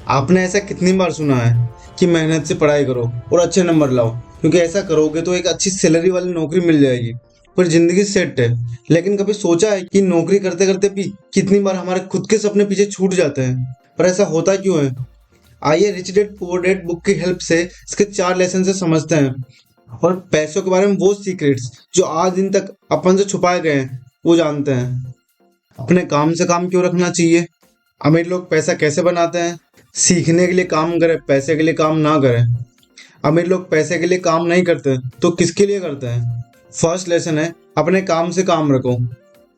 आपने ऐसा कितनी बार सुना है कि मेहनत से पढ़ाई करो और अच्छे नंबर लाओ, क्योंकि ऐसा करोगे तो एक अच्छी सैलरी वाली नौकरी मिल जाएगी, फिर जिंदगी सेट है। लेकिन कभी सोचा है कि नौकरी करते करते भी कितनी बार हमारे खुद के सपने पीछे छूट जाते हैं? पर ऐसा होता क्यों है? आइए rich dad poor dad book की हेल्प से इसके 4 लेसन से समझते हैं, और पैसों के बारे में वो सीक्रेट्स जो आज दिन तक अपन से छुपाए गए हैं वो जानते हैं। अपने काम से काम क्यों रखना चाहिए, अमीर लोग पैसा कैसे बनाते हैं, सीखने के लिए काम करें पैसे के लिए काम ना करें, अमीर लोग पैसे के लिए काम नहीं करते तो किसके लिए करते हैं। फर्स्ट लेसन है, अपने काम से काम रखो।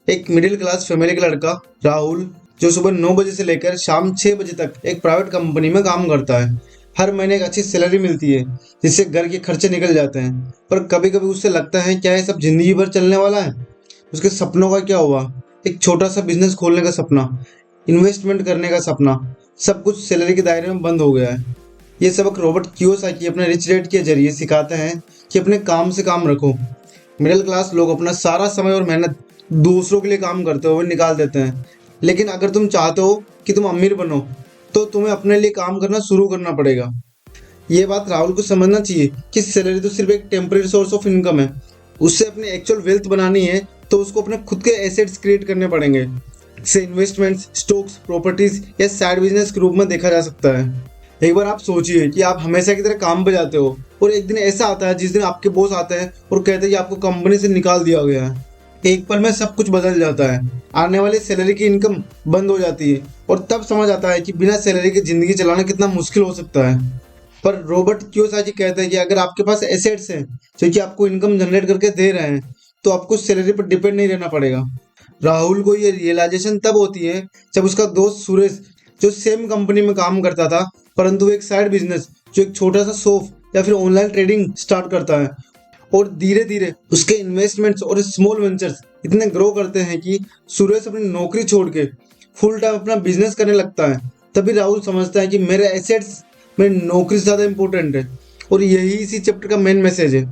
एक मिडिल क्लास फैमिली का लड़का राहुल, जो सुबह 9 बजे से लेकर शाम 6 बजे तक एक प्राइवेट कंपनी में काम करता है। हर महीने एक अच्छी सैलरी मिलती है जिससे घर के खर्चे निकल जाते हैं, पर कभी कभी उससे लगता है क्या ये सब जिंदगी भर चलने वाला है। उसके सपनों का क्या हुआ? एक छोटा सा बिजनेस खोलने का सपना, इन्वेस्टमेंट करने का सपना, सब कुछ सैलरी के दायरे में बंद हो गया है। ये सबक रॉबर्ट कियोसाकी अपने रिच डैड के जरिए सिखाते हैं कि अपने काम से काम रखो। मिडिल क्लास लोग अपना सारा समय और मेहनत दूसरों के लिए काम करते हुए निकाल देते हैं, लेकिन अगर तुम चाहते हो कि तुम अमीर बनो तो तुम्हें अपने लिए काम करना शुरू करना पड़ेगा। ये बात राहुल को समझना चाहिए कि सैलरी तो सिर्फ एक टेम्परेरी सोर्स ऑफ इनकम है। उससे अपनी एक्चुअल वेल्थ बनानी है तो उसको अपने खुद के एसेट्स क्रिएट करने पड़ेंगे। इसे इन्वेस्टमेंट्स, स्टॉक्स, प्रॉपर्टीज या साइड बिजनेस के रूप में देखा जा सकता है। एक बार आप सोचिए कि आप हमेशा की तरह काम पे जाते हो और एक दिन ऐसा आता है जिस दिन आपके बॉस आते हैं और कहते हैं कि आपको कंपनी से निकाल दिया गया है। एक पल में सब कुछ बदल जाता है, आने वाली सैलरी की इनकम बंद हो जाती है और तब समझ आता है कि बिना सैलरी की जिंदगी चलाना कितना मुश्किल हो सकता है। पर रॉबर्ट कियोसाकी कहते हैं कि अगर आपके पास एसेट्स हैं जो कि आपको इनकम जनरेट करके दे रहे हैं तो आपको सैलरी पर डिपेंड नहीं रहना पड़ेगा। राहुल को ये रियलाइजेशन तब होती है जब उसका दोस्त सुरेश, जो सेम कंपनी में काम करता था परंतु एक साइड बिजनेस जो एक छोटा सा शॉप या फिर ऑनलाइन ट्रेडिंग स्टार्ट करता है, और धीरे धीरे उसके इन्वेस्टमेंट्स और स्मॉल वेंचर्स इतने ग्रो करते हैं कि सुरेश अपनी नौकरी छोड़ के फुल टाइम अपना बिजनेस करने लगता है। तभी राहुल समझता है कि मेरे एसेट्स मेरी नौकरी से ज़्यादा इंपॉर्टेंट है, और यही इसी चैप्टर का मेन मैसेज है।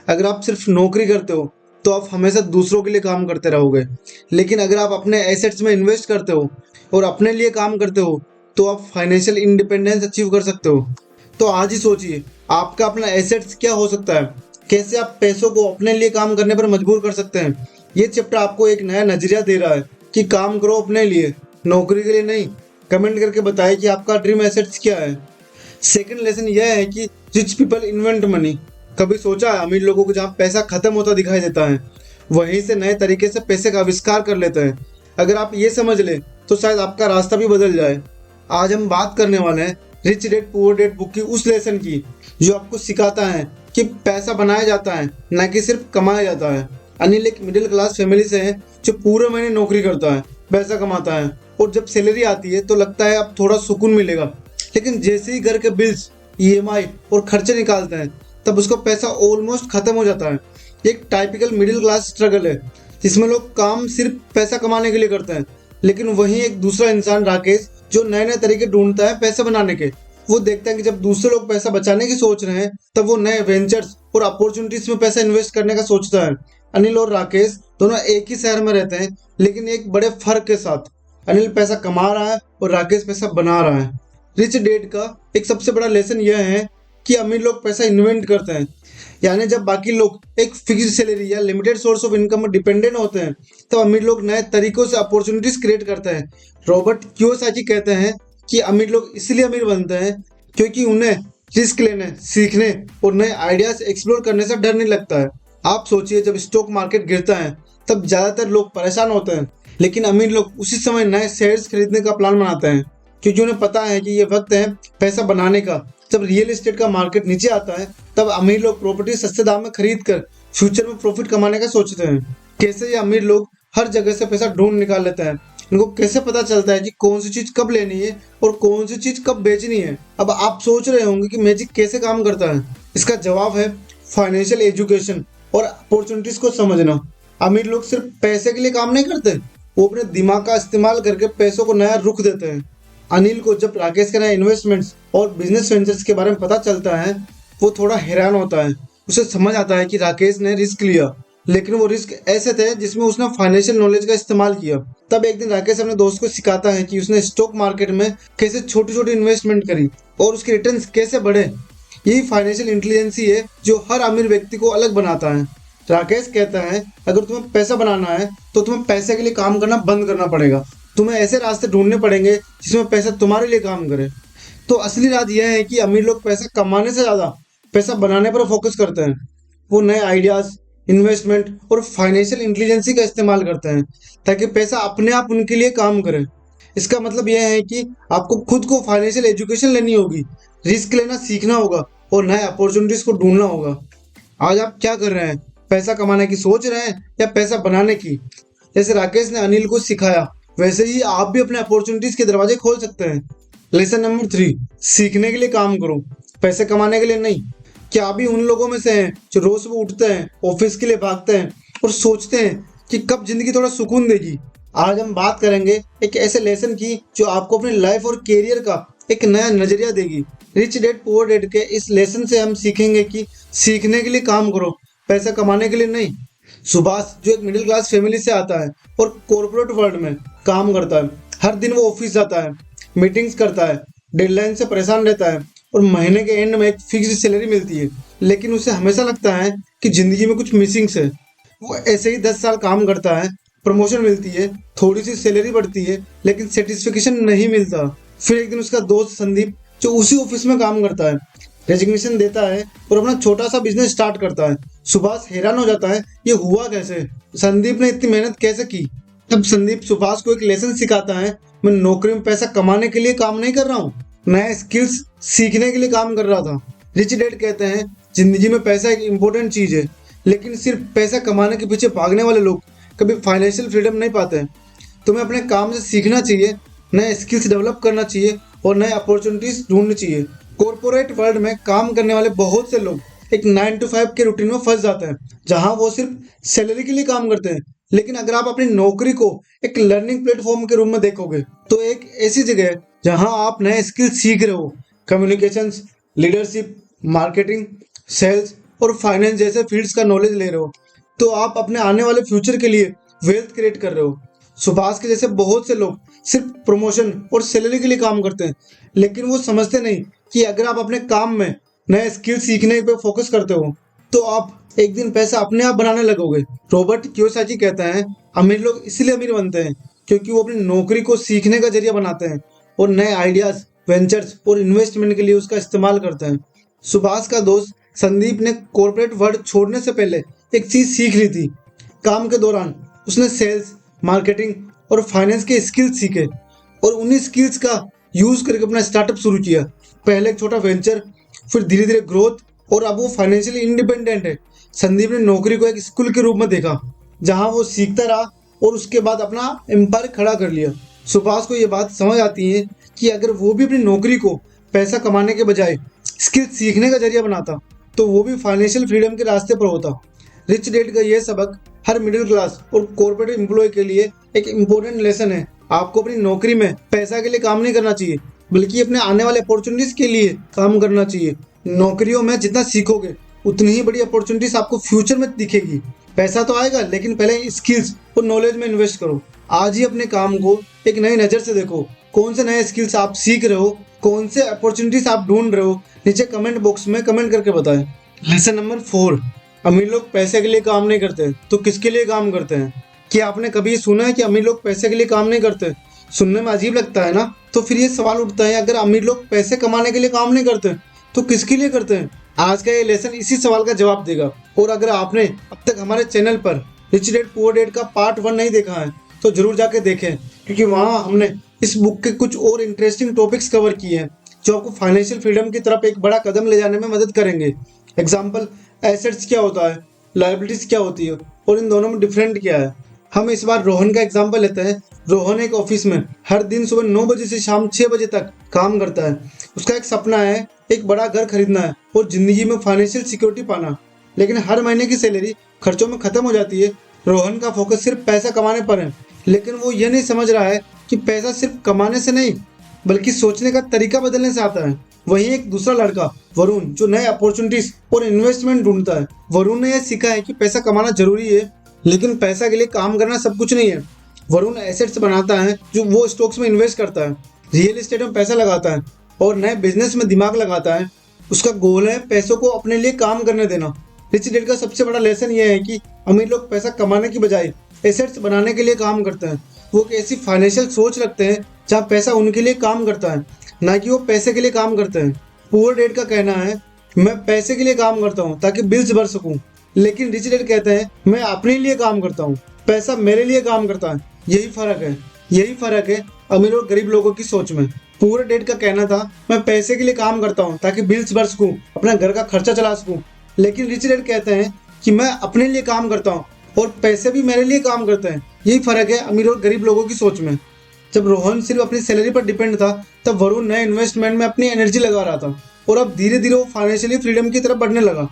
अगर आप सिर्फ नौकरी करते हो तो आप हमेशा दूसरों के लिए काम करते रहोगे, लेकिन अगर आप अपने एसेट्स में इन्वेस्ट करते हो और अपने लिए काम करते हो तो आप फाइनेंशियल इंडिपेंडेंस अचीव कर सकते हो। तो आज ही सोचिए आपका अपना एसेट्स क्या हो सकता है, कैसे आप पैसों को अपने लिए काम करने पर मजबूर कर सकते हैं। ये चैप्टर आपको एक नया नजरिया दे रहा है कि काम करो अपने लिए, नौकरी के लिए नहीं। कमेंट करके बताइए कि आपका ड्रीम एसेट्स क्या है। सेकंड लेसन यह है कि रिच पीपल इन्वेंट मनी। कभी सोचा है अमीर लोगों को जहाँ पैसा खत्म होता दिखाई देता है वहीं से नए तरीके से पैसे का आविष्कार कर लेते हैं। अगर आप ये समझ ले तो शायद आपका रास्ता भी बदल जाए। आज हम बात करने वाले हैं rich dad poor dad book की उस लेसन की जो आपको सिखाता है कि पैसा बनाया जाता है न कि सिर्फ कमाया जाता है। अनिल एक मिडिल क्लास फैमिली से है जो पूरे महीने नौकरी करता है, पैसा कमाता है, और जब सैलरी आती है तो लगता है अब थोड़ा सुकून मिलेगा, लेकिन जैसे ही घर के बिल्स, ईएमआई और खर्चे निकालते हैं तब उसका पैसा ऑलमोस्ट खत्म हो जाता है। एक टाइपिकल मिडिल क्लास स्ट्रगल है जिसमें लोग काम सिर्फ पैसा कमाने के लिए करते हैं, लेकिन वहीं एक दूसरा इंसान राकेश जो नए नए तरीके ढूंढता है पैसे बनाने के। वो देखता है कि जब दूसरे लोग पैसा बचाने की सोच रहे हैं तब वो नए वेंचर्स और अपॉर्चुनिटीज में पैसा इन्वेस्ट करने का सोचता है। अनिल और राकेश दोनों एक ही शहर में रहते हैं, लेकिन एक बड़े फर्क के साथ। अनिल पैसा कमा रहा है और राकेश पैसा बना रहा है। रिच डैड का एक सबसे बड़ा लेसन यह है कि अमीर लोग पैसा इन्वेंट करते हैं, यानी जब बाकी लोग एक फिक्स्ड सैलरी या लिमिटेड सोर्स ऑफ इनकम में डिपेंडेंट होते हैं तब अमीर लोग नए तरीकों से अपॉर्चुनिटीज क्रिएट करते हैं। रॉबर्ट कियोसाकी कहते हैं कि अमीर लोग इसलिए अमीर बनते हैं क्योंकि उन्हें रिस्क लेने, सीखने और नए आइडियाज एक्सप्लोर करने से डर नहीं लगता है। आप सोचिए जब स्टॉक मार्केट गिरता है तब ज्यादातर लोग परेशान होते हैं, लेकिन अमीर लोग उसी समय नए शेयर्स खरीदने का प्लान बनाते हैं क्योंकि उन्हें पता है कि ये वक्त है पैसा बनाने का। जब रियल एस्टेट का मार्केट नीचे आता है तब अमीर लोग प्रॉपर्टी सस्ते दाम में खरीद कर फ्यूचर में प्रॉफिट कमाने का सोचते हैं। कैसे ये अमीर लोग हर जगह से पैसा ढूंढ निकाल लेते हैं, इनको कैसे पता चलता है कि कौन सी चीज कब लेनी है और कौन सी चीज कब बेचनी है। अब आप सोच रहे होंगे कि मैजिक कैसे काम करता है। इसका जवाब है फाइनेंशियल एजुकेशन और अपॉर्चुनिटीज को समझना। अमीर लोग सिर्फ पैसे के लिए काम नहीं करते, वो अपने दिमाग का इस्तेमाल करके पैसों को नया रुख देते हैं। अनिल को जब राकेश के नए इन्वेस्टमेंट्स और बिजनेस वेंचर्स के बारे में पता चलता है वो थोड़ा हैरान होता है। उसे समझ आता है कि राकेश ने रिस्क लिया लेकिन वो रिस्क ऐसे थे जिसमें उसने फाइनेंशियल नॉलेज का इस्तेमाल किया। तब एक दिन राकेश अपने दोस्त को सिखाता है कि उसने स्टॉक मार्केट में कैसे छोटी छोटी इन्वेस्टमेंट करी और उसके रिटर्न्स कैसे बढ़े। यही फाइनेंशियल इंटेलिजेंसी है जो हर अमीर व्यक्ति को अलग बनाता है। राकेश कहता है अगर तुम्हें पैसा बनाना है तो तुम्हें पैसे के लिए काम करना बंद करना पड़ेगा। तुम्हें ऐसे रास्ते ढूंढने पड़ेंगे जिसमें पैसा तुम्हारे लिए काम करे। तो असली राज यह है कि अमीर लोग पैसा कमाने से ज़्यादा पैसा बनाने पर फोकस करते हैं। वो नए आइडियाज़, इन्वेस्टमेंट और फाइनेंशियल इंटेलिजेंसी का इस्तेमाल करते हैं ताकि पैसा अपने आप उनके लिए काम करे। इसका मतलब यह है कि आपको खुद को फाइनेंशियल एजुकेशन लेनी होगी, रिस्क लेना सीखना होगा और नए अपॉर्चुनिटीज़ को ढूंढना होगा। आज आप क्या कर रहे हैं? पैसा कमाने की सोच रहे हैं या पैसा बनाने की? जैसे राकेश ने अनिल को सिखाया वैसे ही आप भी अपने अपॉर्चुनिटीज के दरवाजे खोल सकते हैं। लेसन नंबर 3, सीखने के लिए काम करो, पैसे कमाने के लिए नहीं। क्या आप भी उन लोगों में से हैं जो रोज सुबह उठते हैं, ऑफिस के लिए भागते हैं और सोचते हैं कि कब जिंदगी थोड़ा सुकून देगी? आज हम बात करेंगे एक ऐसे लेसन की जो आपको अपनी लाइफ और कैरियर का एक नया नजरिया देगी। रिच डैड पुअर डैड के इस लेसन से हम सीखेंगे कि सीखने के लिए काम करो, पैसा कमाने के लिए नहीं। सुभाष जो एक मिडिल क्लास फैमिली से आता है और कॉर्पोरेट वर्ल्ड में काम करता है। हर दिन वो ऑफिस जाता है, मीटिंग्स करता है, डेडलाइन से परेशान रहता है और महीने के एंड में एक फिक्स्ड सैलरी मिलती है, लेकिन उसे हमेशा लगता है कि जिंदगी में कुछ मिसिंग्स है। वो ऐसे ही 10 साल काम करता है, प्रमोशन मिलती है, थोड़ी सी सैलरी बढ़ती है, लेकिन सेटिस्फेक्शन नहीं मिलता। फिर एक दिन उसका दोस्त संदीप जो उसी ऑफिस में काम करता है रेजिग्नेशन देता है और अपना छोटा सा बिजनेस स्टार्ट करता है। सुभाष हैरान हो जाता है ये हुआ कैसे, संदीप ने इतनी मेहनत कैसे की। तब संदीप सुभाष को एक लेसन सिखाता है, मैं नौकरी में पैसा कमाने के लिए काम नहीं कर रहा हूँ, नए स्किल्स सीखने के लिए काम कर रहा था। रिच डैड कहते हैं जिंदगी में पैसा एक इम्पोर्टेंट चीज है, लेकिन सिर्फ पैसा कमाने के पीछे भागने वाले लोग कभी फाइनेंशियल फ्रीडम नहीं पाते। तुम्हें अपने काम से सीखना चाहिए, नए स्किल्स डेवलप करना चाहिए और नए अपॉर्चुनिटीज ढूंढनी चाहिए। कॉर्पोरेट वर्ल्ड में काम करने वाले बहुत से लोग एक 9 to 5 के रूटीन में फंस जाते हैं जहां वो सिर्फ सैलरी के लिए काम करते हैं। लेकिन अगर आप अपनी नौकरी को एक लर्निंग प्लेटफॉर्म के रूप में देखोगे तो एक ऐसी जगह है जहां आप नए स्किल सीख रहे हो, कम्युनिकेशंस, लीडरशिप, मार्केटिंग, सेल्स और फाइनेंस जैसे फील्ड्स का नॉलेज ले रहे हो, तो आप अपने आने वाले फ्यूचर के लिए वेल्थ क्रिएट कर रहे हो। सुभाष के जैसे बहुत से लोग सिर्फ प्रमोशन और सैलरी के लिए काम करते हैं, लेकिन वो समझते नहीं कि अगर आप अपने काम में नए स्किल सीखने पे फोकस करते हो तो आप एक दिन पैसा अपने आप बनाने लगोगे। रॉबर्ट कियोसाकी कहते हैं अमीर लोग इसलिए अमीर बनते हैं क्योंकि वो अपनी नौकरी को सीखने का जरिया बनाते हैं और नए आइडियाज, वेंचर्स और इन्वेस्टमेंट के लिए उसका इस्तेमाल करते हैं। सुभाष का दोस्त संदीप ने कॉर्पोरेट वर्ल्ड छोड़ने से पहले एक चीज सीख ली थी। काम के दौरान उसने सेल्स, मार्केटिंग और फाइनेंस के स्किल्स सीखे और उन्हीं स्किल्स का यूज करके अपना स्टार्टअप शुरू किया। पहले एक छोटा वेंचर, फिर धीरे धीरे ग्रोथ और अब वो फाइनेंशियली इंडिपेंडेंट है। संदीप ने नौकरी को एक स्कूल के रूप में देखा जहां वो सीखता रहा और उसके बाद अपना एम्पायर खड़ा कर लिया। सुभाष को ये बात समझ आती है कि अगर वो भी अपनी नौकरी को पैसा कमाने के बजाय स्किल सीखने का जरिया बनाता तो वो भी फाइनेंशियल फ्रीडम के रास्ते पर होता। रिच डैड का यह सबक हर मिडिल क्लास और कॉर्पोरेट एम्प्लॉय के लिए एक इम्पोर्टेंट लेसन है। आपको अपनी नौकरी में पैसा के लिए काम नहीं करना चाहिए, बल्कि अपने आने वाले अपॉर्चुनिटीज के लिए काम करना चाहिए। नौकरियों में जितना सीखोगे उतनी ही बड़ी अपॉर्चुनिटीज आपको फ्यूचर में दिखेगी। पैसा तो आएगा, लेकिन पहले स्किल्स और नॉलेज में इन्वेस्ट करो। आज ही अपने काम को एक नई नज़र से देखो। कौन से नए स्किल्स आप सीख रहे हो, कौन से अपॉर्चुनिटीज आप ढूंढ रहे हो, नीचे कमेंट बॉक्स में कमेंट करके बताएं। लेसन नंबर 4, अमीर लोग पैसे के लिए काम नहीं करते तो किसके लिए काम करते हैं? क्या आपने कभी सुना है कि अमीर लोग पैसे के लिए काम नहीं करते? सुनने में अजीब लगता है ना? तो फिर ये सवाल उठता है अगर अमीर लोग पैसे कमाने के लिए काम नहीं करते तो किसके लिए करते हैं? आज का ये लेसन इसी सवाल का जवाब देगा। और अगर आपने अब तक हमारे चैनल पर रिच डैड पुअर डैड का पार्ट 1 नहीं देखा है तो जरूर जाके देखें, क्योंकि वहाँ हमने इस बुक के कुछ और इंटरेस्टिंग टॉपिक्स कवर किए हैं जो आपको फाइनेंशियल फ्रीडम की तरफ एक बड़ा कदम ले जाने में मदद करेंगे। एग्जाम्पल, एसेट्स क्या होता है, लायबिलिटीज क्या होती है और इन दोनों में डिफरेंट क्या है। हम इस बार रोहन का एग्जाम्पल लेते हैं। रोहन एक ऑफिस में हर दिन सुबह 9 बजे से शाम 6 बजे तक काम करता है। उसका एक सपना है एक बड़ा घर खरीदना है और जिंदगी में फाइनेंशियल सिक्योरिटी पाना, लेकिन हर महीने की सैलरी खर्चों में खत्म हो जाती है। रोहन का फोकस सिर्फ पैसा कमाने पर है, लेकिन वो ये नहीं समझ रहा है कि पैसा सिर्फ कमाने से नहीं बल्कि सोचने का तरीका बदलने से आता है। वहीं एक दूसरा लड़का वरुण जो नए अपॉर्चुनिटीज और इन्वेस्टमेंट ढूंढता है। वरुण ने यह सीखा है कि पैसा कमाना जरूरी है, लेकिन पैसा के लिए काम करना सब कुछ नहीं है। वरुण एसेट्स बनाता है, जो वो स्टॉक्स में इन्वेस्ट करता है, रियल एस्टेट में पैसा लगाता है और नए बिजनेस में दिमाग लगाता है। उसका गोल है पैसों को अपने लिए काम करने देना। रिच डैड का सबसे बड़ा लेसन यह है कि अमीर लोग पैसा कमाने की बजाय एसेट्स बनाने के लिए काम करते हैं। वो एक ऐसी फाइनेंशियल सोच रखते हैं जहाँ पैसा उनके लिए काम करता है, ना कि वो पैसे के लिए काम करते हैं। पुअर डैड का कहना है, मैं पैसे के लिए काम करता हूँ ताकि बिल्स भर सकूं, लेकिन रिच डैड कहते हैं, मैं अपने लिए काम करता हूँ, पैसा मेरे लिए काम करता है। यही फर्क है अमीर और गरीब लोगों की सोच में। पुअर डैड का कहना था, मैं पैसे के लिए काम करता हूँ ताकि बिल्स भर सकूं, अपना घर का खर्चा चला सकूं, लेकिन रिच डैड कहते हैं कि मैं अपने लिए काम करता हूँ और पैसे भी मेरे लिए काम करते हैं। यही फर्क है अमीर और गरीब लोगों की सोच में। जब रोहन सिर्फ अपनी सैलरी पर डिपेंड था, तब वरुण नए इन्वेस्टमेंट में अपनी एनर्जी लगा रहा था और अब धीरे धीरे वो फाइनेंशियली फ्रीडम की तरफ बढ़ने लगा।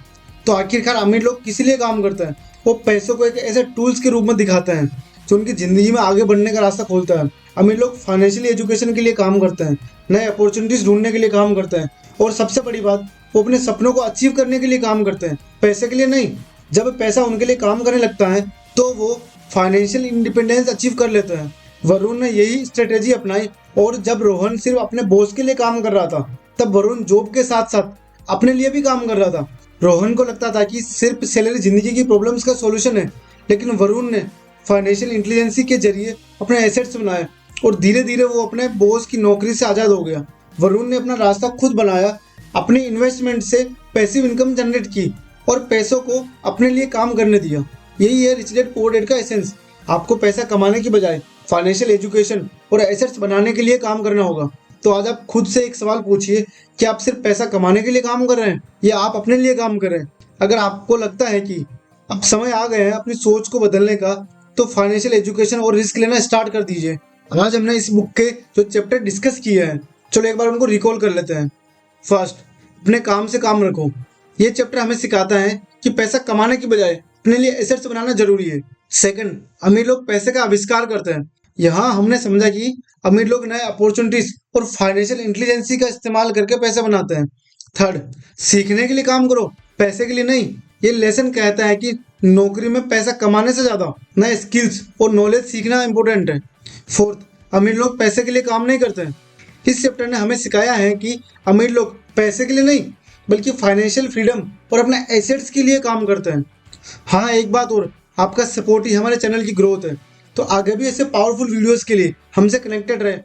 तो आखिरकार अमीर लोग किस लिए काम करते हैं? वो पैसों को एक ऐसे टूल्स के रूप में दिखाते हैं जो उनकी जिंदगी में आगे बढ़ने का रास्ता खोलता है। अमीर लोग फाइनेंशियली एजुकेशन के लिए काम करते हैं, नए अपॉर्चुनिटीज ढूंढने के लिए काम करते हैं और सबसे बड़ी बात, वो अपने सपनों को अचीव करने के लिए काम करते हैं, पैसे के लिए नहीं। जब पैसा उनके लिए काम करने लगता है तो वो फाइनेंशियल इंडिपेंडेंस अचीव कर लेते हैं। वरुण ने यही स्ट्रेटेजी अपनाई और जब रोहन सिर्फ अपने बॉस के लिए काम कर रहा था, तब वरुण जॉब के साथ साथ अपने लिए भी काम कर रहा था। रोहन को लगता था कि सिर्फ सैलरी जिंदगी की प्रॉब्लम्स का सॉल्यूशन है, लेकिन वरुण ने फाइनेंशियल इंटेलिजेंसी के जरिए अपने एसेट्स बनाए और धीरे धीरे वो अपने बॉस की नौकरी से आज़ाद हो गया। वरुण ने अपना रास्ता खुद बनाया, अपनी इन्वेस्टमेंट से पैसिव इनकम जनरेट की और पैसों को अपने लिए काम करने दिया। यही है रिच डैड पुअर डैड का एसेंस। आपको पैसा कमाने की बजाय फाइनेंशियल एजुकेशन और एसेट्स बनाने के लिए काम करना होगा। तो आज आप खुद से एक सवाल पूछिए कि आप सिर्फ पैसा कमाने के लिए काम कर रहे हैं या आप अपने लिए काम कर रहे हैं। अगर आपको लगता है कि अब समय आ गया है अपनी सोच को बदलने का, तो फाइनेंशियल एजुकेशन और रिस्क लेना स्टार्ट कर दीजिए। आज हमने इस बुक के जो चैप्टर डिस्कस किए हैं, चलो एक बार उनको रिकॉल कर लेते हैं। फर्स्ट, अपने काम से काम रखो। ये चैप्टर हमें सिखाता है कि पैसा कमाने की बजाय अपने लिए एसेट्स बनाना जरूरी है। सेकंड, अमीर लोग पैसे का आविष्कार करते हैं। यहाँ हमने समझा कि अमीर लोग नए अपॉर्चुनिटीज और फाइनेंशियल इंटेलिजेंसी का इस्तेमाल करके पैसे बनाते हैं। थर्ड, सीखने के लिए काम करो, पैसे के लिए नहीं। ये लेसन कहता है कि नौकरी में पैसा कमाने से ज्यादा नए स्किल्स और नॉलेज सीखना इंपॉर्टेंट है। फोर्थ, अमीर लोग पैसे के लिए काम नहीं करते हैं। इस चैप्टर ने हमें सिखाया है कि अमीर लोग पैसे के लिए नहीं बल्कि फाइनेंशियल फ्रीडम और अपने एसेट्स के लिए काम करते हैं। हाँ, एक बात और, आपका सपोर्ट ही हमारे चैनल की ग्रोथ है। तो आगे भी ऐसे पावरफुल वीडियोस के लिए हमसे कनेक्टेड रहे